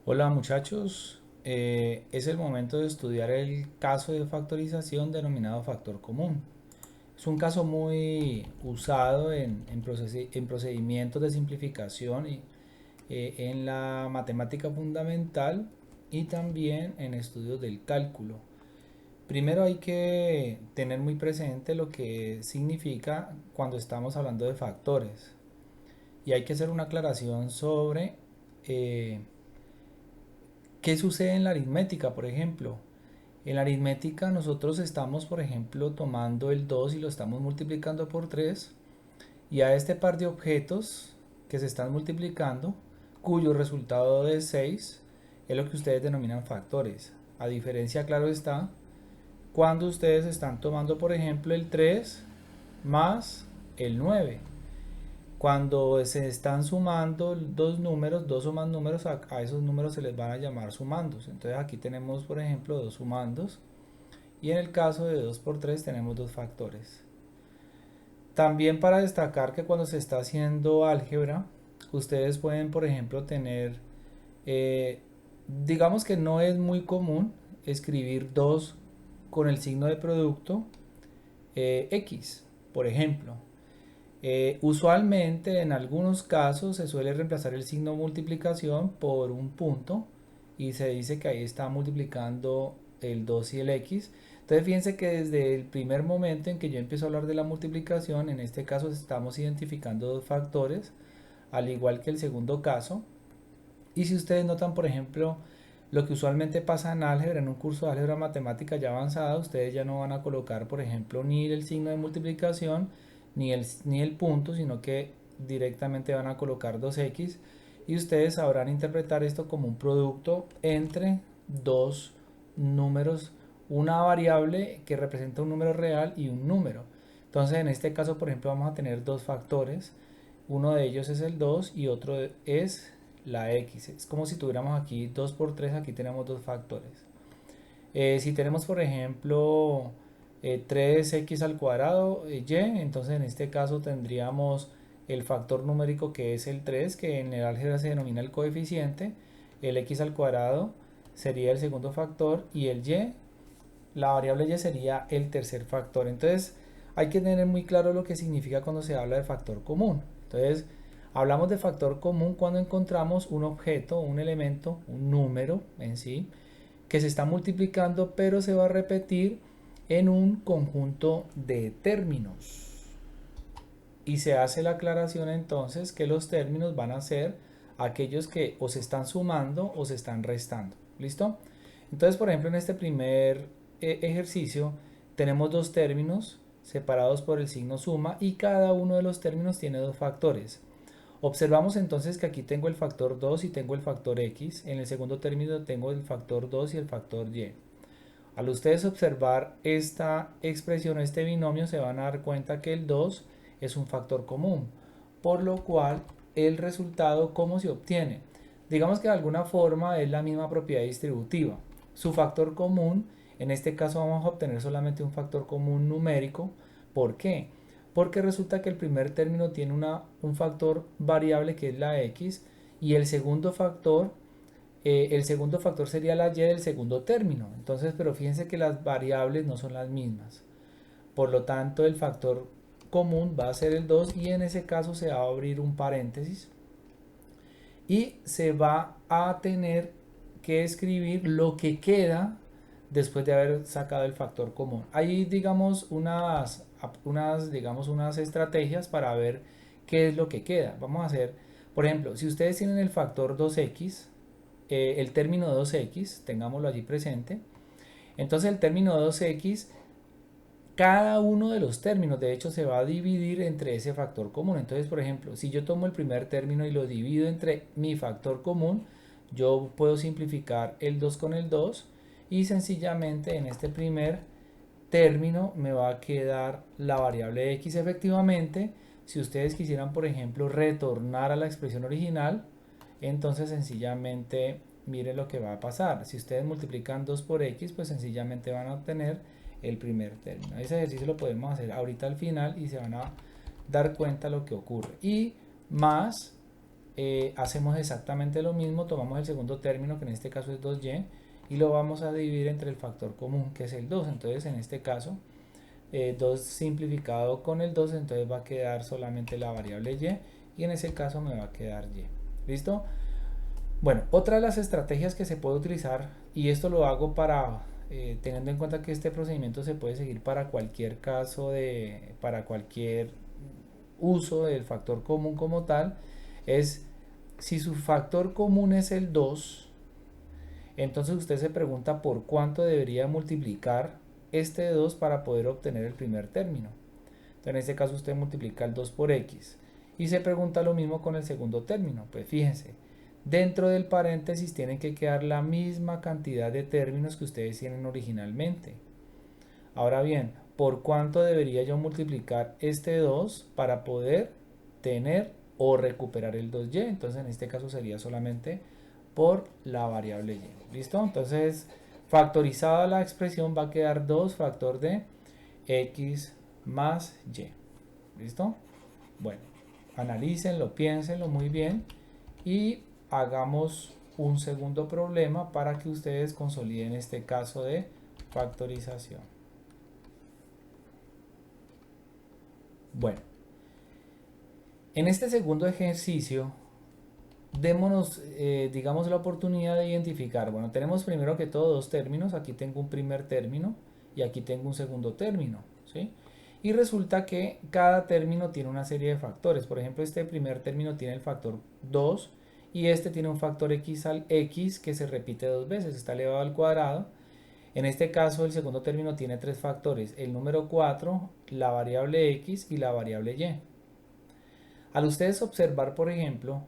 Hola muchachos, es el momento de estudiar el caso de factorización denominado factor común. Es un caso muy usado en procedimientos de simplificación y en la matemática fundamental y también en estudios del cálculo. Primero hay que tener muy presente lo que significa cuando estamos hablando de factores y hay que hacer una aclaración sobre eh, ¿qué sucede en la aritmética, por ejemplo? En la aritmética nosotros estamos, por ejemplo, tomando el 2 y lo estamos multiplicando por 3 y a este par de objetos que se están multiplicando, cuyo resultado de 6 es lo que ustedes denominan factores. A diferencia, claro está, cuando ustedes están tomando, por ejemplo, el 3 más el 9. Cuando se están sumando dos números, dos o más números, a esos números se les van a llamar sumandos. Entonces aquí tenemos, por ejemplo, dos sumandos. Y en el caso de 2 por 3 tenemos dos factores. También para destacar que cuando se está haciendo álgebra, ustedes pueden, por ejemplo, tener, eh, digamos que no es muy común escribir 2 con el signo de producto X, por ejemplo. Usualmente en algunos casos se suele reemplazar el signo multiplicación por un punto y se dice que ahí está multiplicando el 2 y el x. Entonces fíjense que desde el primer momento en que yo empiezo a hablar de la multiplicación, en este caso estamos identificando dos factores, al igual que el segundo caso. Y si ustedes notan, por ejemplo, lo que usualmente pasa en álgebra, en un curso de álgebra matemática ya avanzada, ustedes ya no van a colocar, por ejemplo, ni el signo de multiplicación ni el punto, sino que directamente van a colocar 2x y ustedes sabrán interpretar esto como un producto entre dos números, una variable que representa un número real y un número. Entonces, en este caso, por ejemplo, vamos a tener dos factores. Uno de ellos es el 2 y otro es la x. Es como si tuviéramos aquí 2 por 3, aquí tenemos dos factores. Si tenemos, por ejemplo, 3x al cuadrado, y, entonces en este caso tendríamos el factor numérico que es el 3, que en el álgebra se denomina el coeficiente. El x al cuadrado sería el segundo factor y el y, la variable y sería el tercer factor. Entonces hay que tener muy claro lo que significa cuando se habla de factor común. Entonces hablamos de factor común cuando encontramos un objeto, un elemento, un número en sí, que se está multiplicando pero se va a repetir en un conjunto de términos. Y se hace la aclaración entonces que los términos van a ser aquellos que o se están sumando o se están restando. ¿Listo? Entonces, por ejemplo, en este primer ejercicio tenemos dos términos separados por el signo suma y cada uno de los términos tiene dos factores. Observamos entonces que aquí tengo el factor 2 y tengo el factor x. En el segundo término tengo el factor 2 y el factor y. Al ustedes observar esta expresión, este binomio, se van a dar cuenta que el 2 es un factor común, por lo cual el resultado, ¿cómo se obtiene? Digamos que de alguna forma es la misma propiedad distributiva. Su factor común, en este caso vamos a obtener solamente un factor común numérico. ¿Por qué? Porque resulta que el primer término tiene un factor variable que es la x y el segundo factor sería la y del segundo término. Entonces, pero fíjense que las variables no son las mismas. Por lo tanto, el factor común va a ser el 2 y en ese caso se va a abrir un paréntesis y se va a tener que escribir lo que queda después de haber sacado el factor común. Hay, digamos, unas estrategias para ver qué es lo que queda. Vamos a hacer, por ejemplo, si ustedes tienen el factor 2x, el término 2x, tengámoslo allí presente. Entonces el término 2x, cada uno de los términos de hecho se va a dividir entre ese factor común. Entonces, por ejemplo, si yo tomo el primer término y lo divido entre mi factor común, yo puedo simplificar el 2 con el 2 y sencillamente en este primer término me va a quedar la variable x. Efectivamente, si ustedes quisieran, por ejemplo, retornar a la expresión original, entonces sencillamente miren lo que va a pasar. Si ustedes multiplican 2 por x, pues sencillamente van a obtener el primer término. Ese ejercicio lo podemos hacer ahorita al final y se van a dar cuenta lo que ocurre. Y más hacemos exactamente lo mismo, tomamos el segundo término, que en este caso es 2y, y lo vamos a dividir entre el factor común, que es el 2. Entonces en este caso 2 simplificado con el 2, entonces va a quedar solamente la variable y en ese caso me va a quedar y. ¿Listo? Bueno, otra de las estrategias que se puede utilizar, y esto lo hago para, teniendo en cuenta que este procedimiento se puede seguir para cualquier caso, para cualquier uso del factor común como tal, es si su factor común es el 2, entonces usted se pregunta por cuánto debería multiplicar este 2 para poder obtener el primer término. Entonces en este caso usted multiplica el 2 por x y se pregunta lo mismo con el segundo término. Pues fíjense, dentro del paréntesis tienen que quedar la misma cantidad de términos que ustedes tienen originalmente. Ahora bien, ¿por cuánto debería yo multiplicar este 2 para poder tener o recuperar el 2y? Entonces en este caso sería solamente por la variable y. ¿Listo? Entonces factorizada la expresión va a quedar 2 factor de x más y. ¿Listo? Bueno, analícenlo, piénsenlo muy bien y hagamos un segundo problema para que ustedes consoliden este caso de factorización. Bueno, en este segundo ejercicio, démonos, digamos, la oportunidad de identificar. Bueno, tenemos primero que todo dos términos. Aquí tengo un primer término y aquí tengo un segundo término, ¿sí? Y resulta que cada término tiene una serie de factores. Por ejemplo, este primer término tiene el factor 2 y este tiene un factor x al x que se repite dos veces, está elevado al cuadrado. En este caso, el segundo término tiene tres factores: el número 4, la variable x y la variable y. Al ustedes observar, por ejemplo,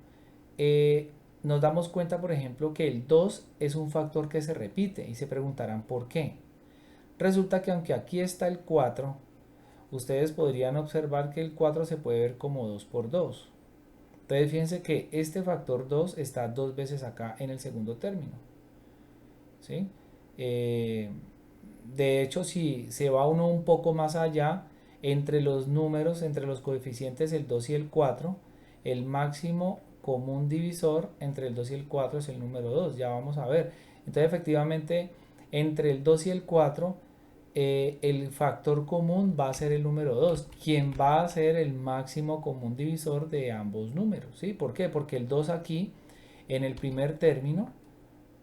nos damos cuenta, por ejemplo, que el 2 es un factor que se repite y se preguntarán por qué. Resulta que aunque aquí está el 4, ustedes podrían observar que el 4 se puede ver como 2 por 2. Entonces fíjense que este factor 2 está dos veces acá en el segundo término, ¿sí? De hecho, si se va uno un poco más allá, entre los números, entre los coeficientes el 2 y el 4, el máximo común divisor entre el 2 y el 4 es el número 2, ya vamos a ver. Entonces efectivamente entre el 2 y el 4 el factor común va a ser el número 2, quien va a ser el máximo común divisor de ambos números, ¿sí? ¿Por qué? Porque el 2 aquí en el primer término,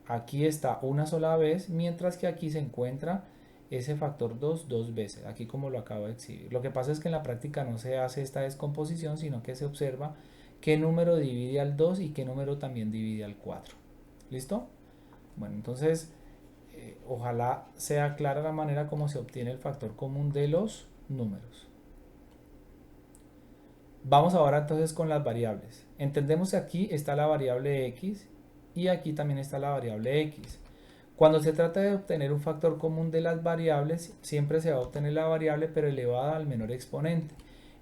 aquí está una sola vez, mientras que aquí se encuentra ese factor 2 dos veces, aquí como lo acabo de exhibir. Lo que pasa es que en la práctica no se hace esta descomposición, sino que se observa qué número divide al 2 y qué número también divide al 4. ¿Listo? Bueno, entonces ojalá sea clara la manera como se obtiene el factor común de los números. Vamos ahora entonces con las variables. Entendemos que aquí está la variable x y aquí también está la variable x. Cuando se trata de obtener un factor común de las variables, siempre se va a obtener la variable pero elevada al menor exponente.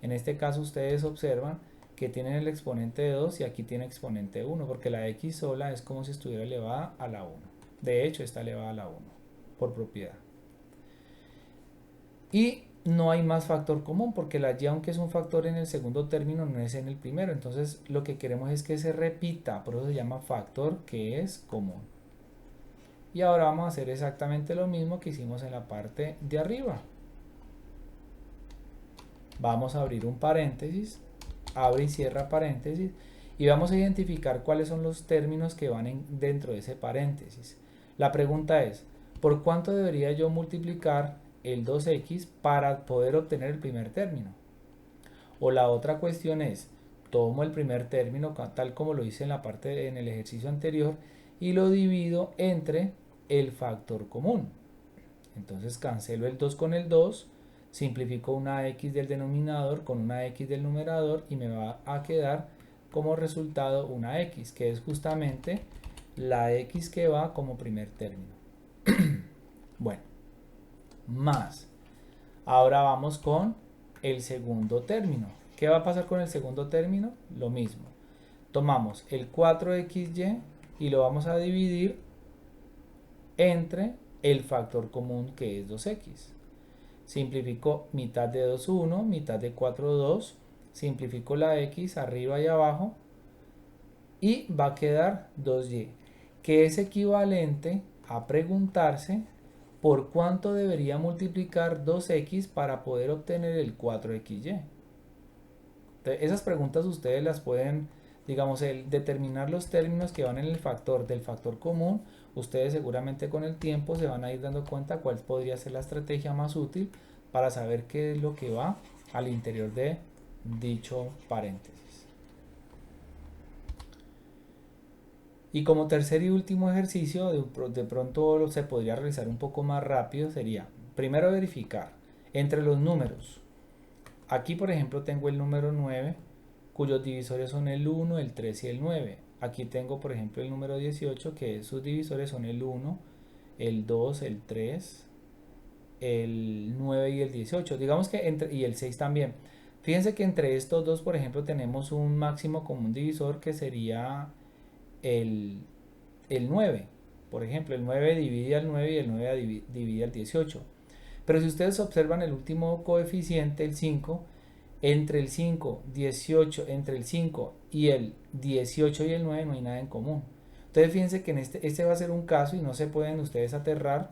En este caso ustedes observan que tienen el exponente de 2 y aquí tiene exponente 1, porque la x sola es como si estuviera elevada a la 1. De hecho está elevada a la 1 por propiedad. Y no hay más factor común porque la y, aunque es un factor en el segundo término, no es en el primero. Entonces lo que queremos es que se repita, por eso se llama factor que es común. Y ahora vamos a hacer exactamente lo mismo que hicimos en la parte de arriba. Vamos a abrir un paréntesis, abre y cierra paréntesis, y vamos a identificar cuáles son los términos que van dentro de ese paréntesis. La pregunta es, ¿por cuánto debería yo multiplicar el 2x para poder obtener el primer término? O la otra cuestión es, tomo el primer término tal como lo hice en el ejercicio anterior y lo divido entre el factor común. Entonces cancelo el 2 con el 2, simplifico una x del denominador con una x del numerador y me va a quedar como resultado una x, que es justamente la x que va como primer término. Bueno, más. Ahora vamos con el segundo término. ¿Qué va a pasar con el segundo término? Lo mismo. Tomamos el 4xy y lo vamos a dividir entre el factor común que es 2x. Simplifico mitad de 2, 1, mitad de 4, 2. Simplifico la x arriba y abajo. y va a quedar 2y, que es equivalente a preguntarse por cuánto debería multiplicar 2x para poder obtener el 4xy. Entonces, esas preguntas ustedes las pueden, digamos, el determinar los términos que van en el factor del factor común, ustedes seguramente con el tiempo se van a ir dando cuenta cuál podría ser la estrategia más útil para saber qué es lo que va al interior de dicho paréntesis. Y como tercer y último ejercicio, de pronto se podría realizar un poco más rápido, sería primero verificar entre los números. Aquí, por ejemplo, tengo el número 9, cuyos divisores son el 1, el 3 y el 9. Aquí tengo, por ejemplo, el número 18, que sus divisores son el 1, el 2, el 3, el 9 y el 18. Digamos que y el 6 también. Fíjense que entre estos dos, por ejemplo, tenemos un máximo común divisor que sería el, el 9. Por ejemplo, el 9 divide al 9 y el 9 divide al 18. Pero si ustedes observan el último coeficiente, el 5, entre el 5, 18, entre el 5 y el 18 y el 9 no hay nada en común. Entonces fíjense que en este va a ser un caso y no se pueden ustedes aterrar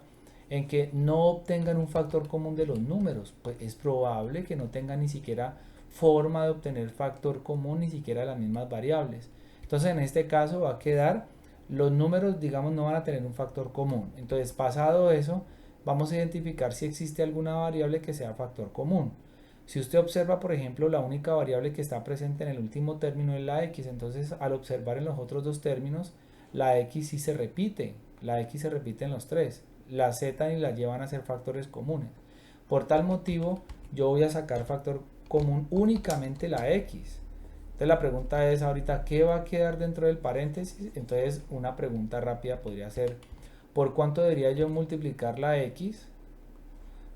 en que no obtengan un factor común de los números. Pues es probable que no tengan ni siquiera forma de obtener factor común ni siquiera de las mismas variables. Entonces en este caso va a quedar, los números digamos no van a tener un factor común. Entonces pasado eso, vamos a identificar si existe alguna variable que sea factor común. Si usted observa, por ejemplo, la única variable que está presente en el último término es la x, entonces al observar en los otros dos términos, la x sí se repite, la x se repite en los tres, la z y la y van a ser factores comunes. Por tal motivo, yo voy a sacar factor común únicamente la x. Entonces la pregunta es ahorita, ¿qué va a quedar dentro del paréntesis? Entonces una pregunta rápida podría ser, ¿por cuánto debería yo multiplicar la x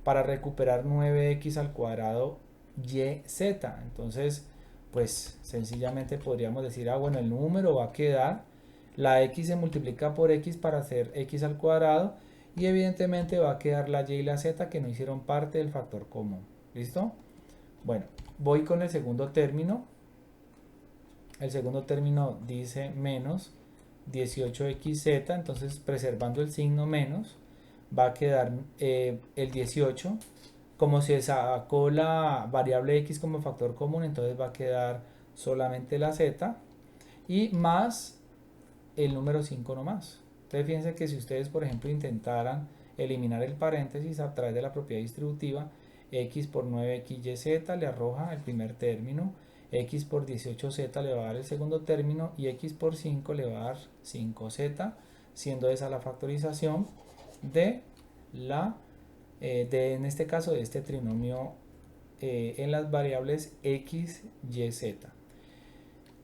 para recuperar 9x al cuadrado yz? Entonces, pues sencillamente podríamos decir, bueno, el número va a quedar, la x se multiplica por x para hacer x al cuadrado, y evidentemente va a quedar la y y la z que no hicieron parte del factor común. ¿Listo? Bueno, voy con el segundo término. El segundo término dice menos 18xz, entonces preservando el signo menos, va a quedar el 18. Como se sacó la variable x como factor común, entonces va a quedar solamente la z y más el número 5 nomás. Entonces fíjense que si ustedes, por ejemplo, intentaran eliminar el paréntesis a través de la propiedad distributiva, x por 9xyz le arroja el primer término, x por 18z le va a dar el segundo término y x por 5 le va a dar 5z, siendo esa la factorización de la en este caso de este trinomio en las variables x, y, z.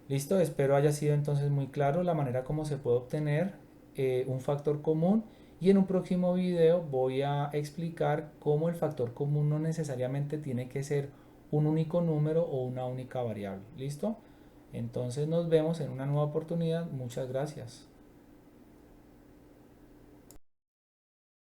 Listo, espero haya sido entonces muy claro la manera como se puede obtener un factor común, y en un próximo video voy a explicar cómo el factor común no necesariamente tiene que ser un único número o una única variable. ¿Listo? Entonces nos vemos en una nueva oportunidad. Muchas gracias.